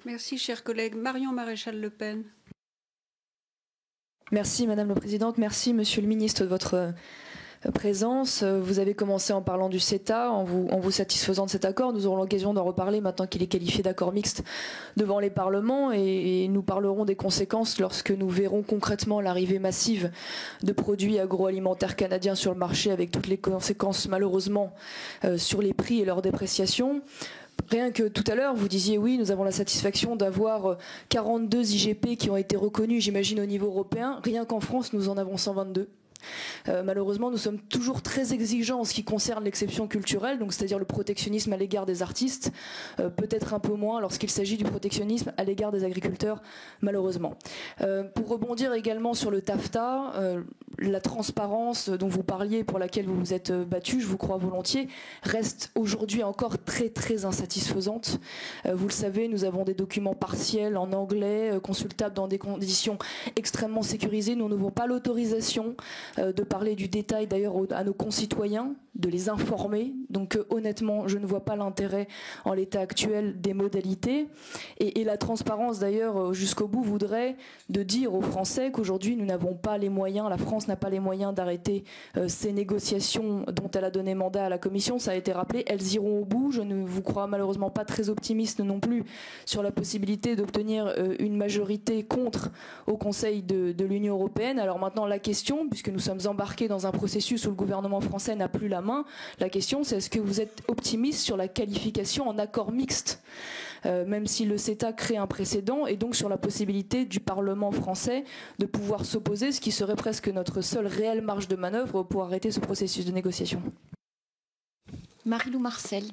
Merci, chers collègues. Marion Maréchal-Le Pen. Merci Madame la Présidente, merci Monsieur le Ministre de votre présence. Vous avez commencé en parlant du CETA, en vous satisfaisant de cet accord. Nous aurons l'occasion d'en reparler maintenant qu'il est qualifié d'accord mixte devant les parlements et nous parlerons des conséquences lorsque nous verrons concrètement l'arrivée massive de produits agroalimentaires canadiens sur le marché avec toutes les conséquences malheureusement sur les prix et leur dépréciation. Rien que tout à l'heure, vous disiez oui, nous avons la satisfaction d'avoir 42 IGP qui ont été reconnus, j'imagine, au niveau européen. Rien qu'en France, nous en avons 122. Malheureusement, nous sommes toujours très exigeants en ce qui concerne l'exception culturelle, donc c'est-à-dire le protectionnisme à l'égard des artistes, peut-être un peu moins lorsqu'il s'agit du protectionnisme à l'égard des agriculteurs, malheureusement. Pour rebondir également sur le TAFTA, la transparence dont vous parliez, pour laquelle vous vous êtes battu, je vous crois volontiers, reste aujourd'hui encore très très insatisfaisante. Vous le savez, nous avons des documents partiels en anglais, consultables dans des conditions extrêmement sécurisées. Nous n'avons pas l'autorisation de parler du détail d'ailleurs à nos concitoyens, de les informer. Donc honnêtement, je ne vois pas l'intérêt en l'état actuel des modalités. Et la transparence d'ailleurs jusqu'au bout voudrait de dire aux Français qu'aujourd'hui nous n'avons pas les moyens, la France n'a pas les moyens d'arrêter ces négociations dont elle a donné mandat à la Commission. Ça a été rappelé, elles iront au bout. Je ne vous crois malheureusement pas très optimiste non plus sur la possibilité d'obtenir une majorité contre au Conseil de l'Union européenne. Alors maintenant la question, puisque nous sommes embarqués dans un processus où le gouvernement français n'a plus la main, la question c'est est-ce que vous êtes optimiste sur la qualification en accord mixte, même si le CETA crée un précédent, et donc sur la possibilité du Parlement français de pouvoir s'opposer, ce qui serait presque notre seule réelle marge de manœuvre pour arrêter ce processus de négociation. Marie-Lou Marcel.